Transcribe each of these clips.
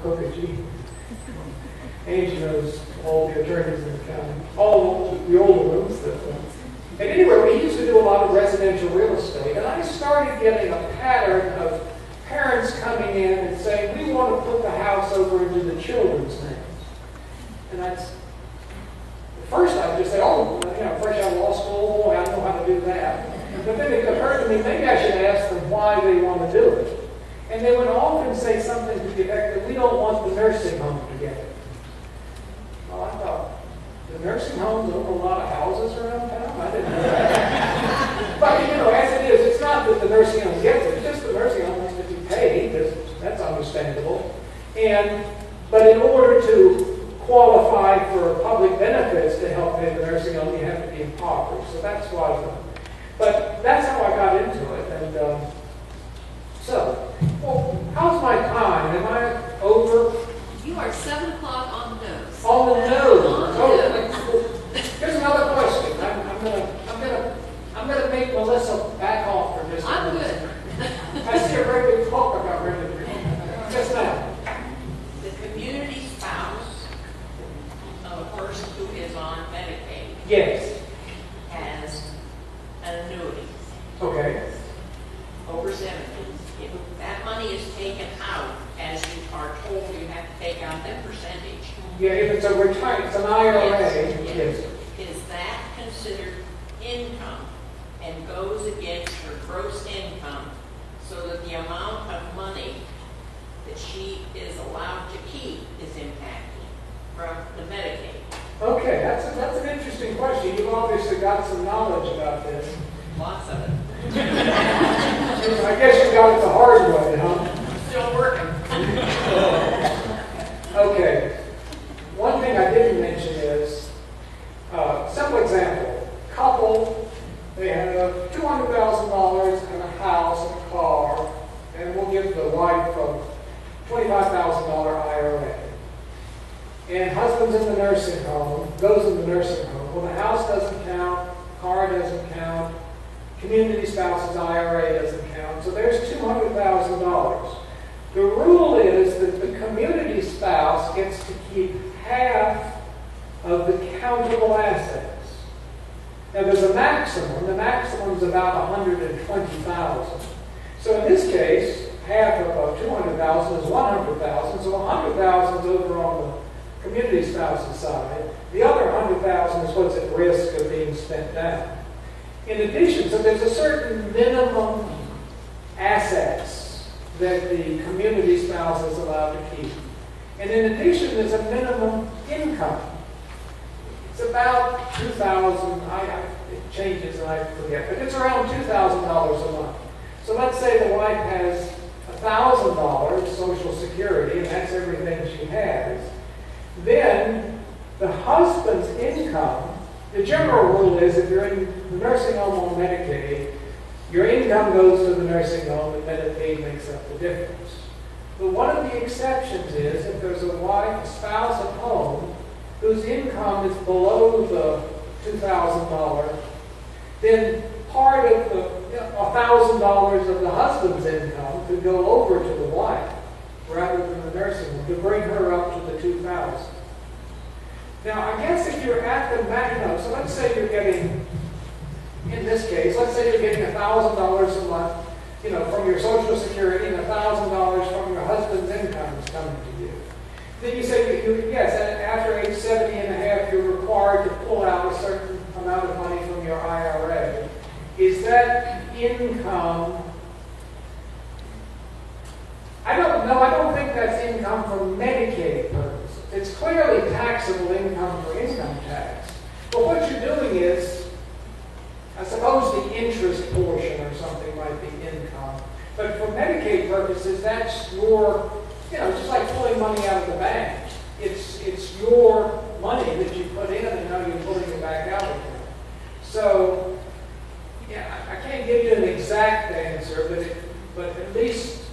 look at you. Angie knows all the attorneys in the county, all the older ones. And anyway, we used to do a lot of residential real estate, and I started getting a pattern of parents coming in and saying, we want to put the house over into the children's names. And first I'd just say, oh, fresh out of law school, boy, I know how to do that. But then it occurred to me, maybe I should ask them why they want to do it. And they would often say something to the effect that we don't want the nursing home to get it. Well, I thought, the nursing homes own a lot of houses around town? I didn't know that. But, as it is, it's not that the nursing home gets it, it's just the nursing home has to be paid. That's understandable. But in order to qualify for public benefits to help pay the nursing home, you have to be impoverished. So that's why. But that's how I got into it. And how's my time? Am I over? You are 7 o'clock on the nose. On the nose. On the nose. Here's another question. I'm gonna make Melissa back off for just a I'm minute. good. I see a very big talk about ready just now. The community spouse of a person who is on Medicaid Yes. has an annuity Okay. over 70. If that money is taken out, as you are told you have to take out that percentage, Yeah, if it's a retirement, it's an IRA. Yes. Is that considered income and goes against her gross income so that the amount of money that she is allowed to keep is impacted from the Medicaid? Okay, that's an interesting question. You've obviously got some knowledge about this. Lots of it. I guess you got it the hard way, huh? Still working. Okay. One thing I didn't mention is, simple example, couple, they have $200,000 and a house and a car, and we'll give the wife a $25,000 IRA. And husband's in the nursing home, goes in the nursing home. Well, the house doesn't count, car doesn't count, community spouse's IRA doesn't count, so there's $200,000. The rule is that the community spouse gets to keep half of the countable assets. Now there's a maximum. The maximum is about $120,000. So in this case, half of $200,000 is $100,000. So $100,000 is over on the community spouse's side. The other $100,000 is what's at risk of being spent down. In addition, so there's a certain minimum assets that the community spouse is allowed to keep. And in addition, there's a minimum income. It's about $2,000, it changes and I forget, but it's around $2,000 a month. So let's say the wife has $1,000 Social Security, and that's everything she has. Then the husband's income, the general rule is if you're in the nursing home on Medicaid, your income goes to the nursing home and Medicaid makes up the difference. But one of the exceptions is if there's a wife, a spouse at home, whose income is below the $2,000, then part of the $1,000 of the husband's income could go over to the wife rather than the nursing home to bring her up to the $2,000. Now, I guess if you're at the maximum, so let's say you're getting, in this case, let's say you're getting $1,000 a month, from your Social Security, and $1,000 from your husband's income is coming to you. Then you say, yes, after age 70 and a half, you're required to pull out a certain amount of money from your IRA. Is that income? I don't know. I don't think that's income for Medicaid purposes. It's clearly taxable income for income tax. But what you're doing is, I suppose the interest portion or something might be income. But for Medicaid purposes, that's your, just like pulling money out of the bank. It's your money that you put in and now you're pulling it back out again. So, I can't give you an exact answer, but at least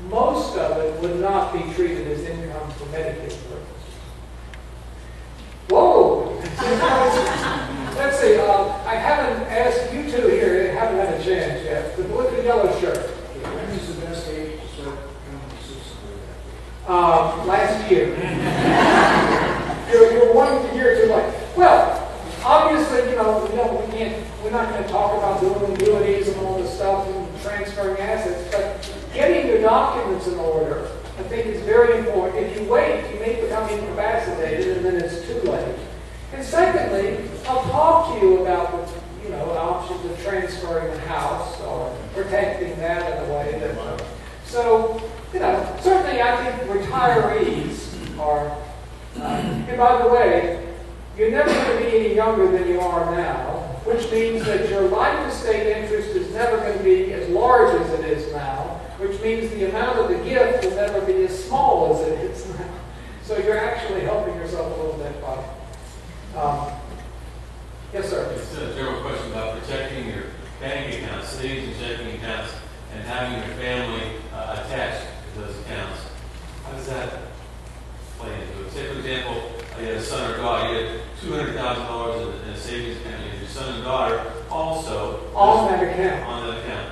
most of it would not be treated as income for Medicaid purposes. Whoa! Let's see, I haven't asked you two here, haven't had a chance yet, but look at the yellow shirt. When is the best age to start becoming a citizen? last year. You're 1 year too late. Well, obviously, we're not going to talk about doing annuities and all this stuff and transferring assets, but getting your documents in order, I think, is very important. If you wait, you may become incapacitated, and then it's too late. And secondly, I'll talk to you about the options of transferring the house or protecting that in a way that. So, certainly I think retirees are. And by the way, you're never going to be any younger than you are now, which means that your life estate interest is never going to be as large as it is now, which means the amount of the gift will never be as small as it is now. So you're actually helping yourself a little bit by. Yes, sir. It's a general question about protecting your bank accounts, savings and checking accounts, and having your family attached to those accounts. How does that play into it? Say, for example, you had a son or daughter, you had $200,000 in a savings account, and your son and daughter also On that account. On that account.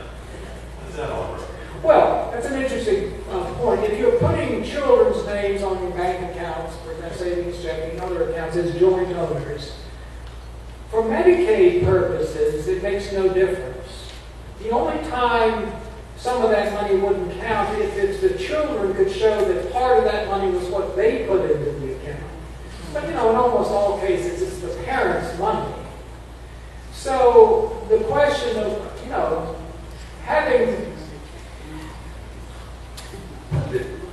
How does that all work? Well, that's an interesting point. If you're putting children's names on your bank accounts, for their savings, checking, other accounts as joint owners, for Medicaid purposes, it makes no difference. The only time some of that money wouldn't count if the children could show that part of that money was what they put into the account. But in almost all cases, it's the parents' money. So the question of, having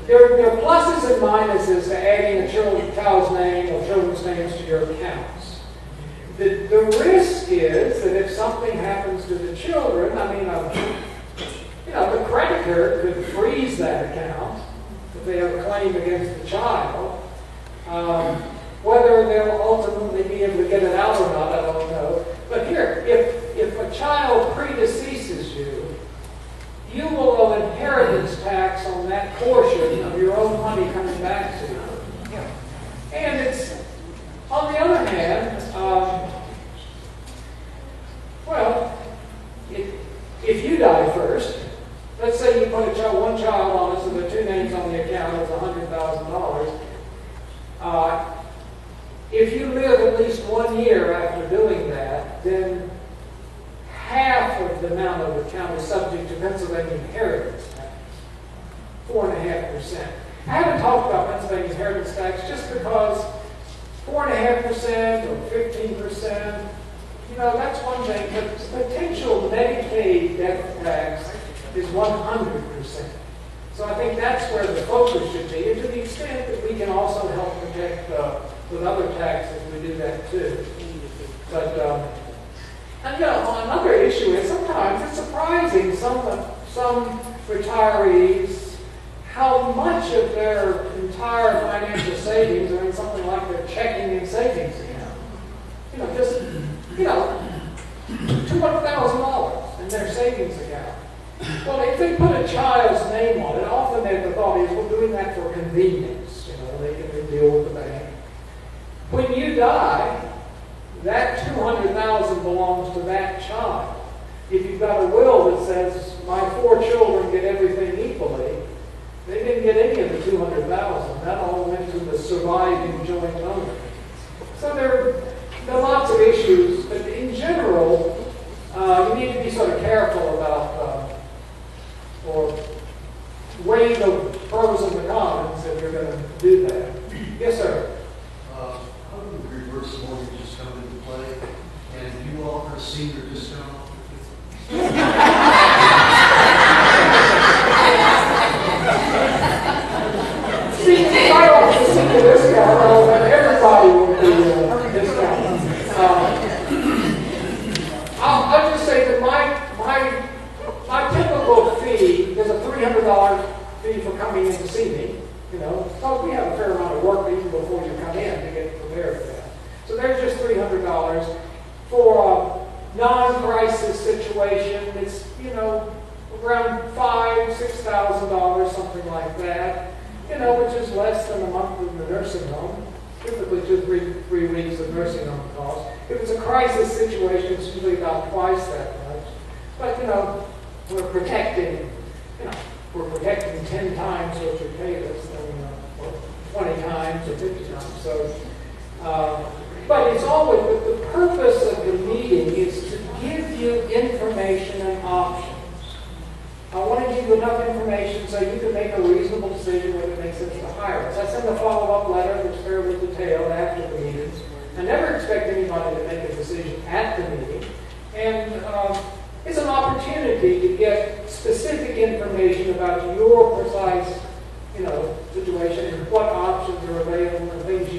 there are pluses and minuses to adding a child's name or children's names to your accounts. The risk is that if something happens to the children, the creditor could freeze that account if they have a claim against the child. Whether they'll ultimately be able to get it out or not, I don't know. But here, if a child predeceases you, you will owe inheritance tax on that portion of your own money coming back to you. And it's, on the other hand, if you die first, let's say you put one child on it, so there are two names on the account, it's $100,000. If you live at least 1 year after doing that, then half of the amount of the account is subject to Pennsylvania inheritance tax, 4.5%. I haven't talked about Pennsylvania inheritance tax just because 4.5% or 15%, that's one thing, but potential Medicaid death tax is 100%. So I think that's where the focus should be, and to the extent that we can also help protect with other taxes, we do that too. But another issue is sometimes it's surprising some retirees how much of their entire financial savings are in something like their checking and savings account. $200,000 in their savings account. Well, if they put a child's name on it, often the thought is, we're doing that for convenience. They can deal with the bank. When you die, that $200,000 belongs to that child. If you've got a will that says, my 4 children get everything equally, they didn't get any of the $200,000. That all went to the surviving joint owner. So there are lots of issues, but in general, you need to be sort of careful about or weigh the pros and the cons if you're going to do that. Yes, sir. How do reverse mortgages come into play? And do you offer a senior discount? See, I offer a senior discount, and everybody will be discounted. I'll just say that my typical fee is a $300 fee for coming in to see me. So we have a fair amount of work even before you come in to get prepared for that. So there's just $300 for a non-crisis situation. It's around $5,000, $6,000, something like that. Which is less than a month in the nursing home. Typically 2 3 weeks of nursing home costs. If it's a crisis situation, it's usually about twice that much. But we're protecting 10 times what you paid us. Then times or 50 times. So, but it's always, the purpose of the meeting is to give you information and options. I want to give you enough information so you can make a reasonable decision whether it makes sense to hire us. I send a follow-up letter that's fairly detailed after the meeting. I never expect anybody to make a decision at the meeting. And it's an opportunity to get specific information about your precise, situation and what options are available and things you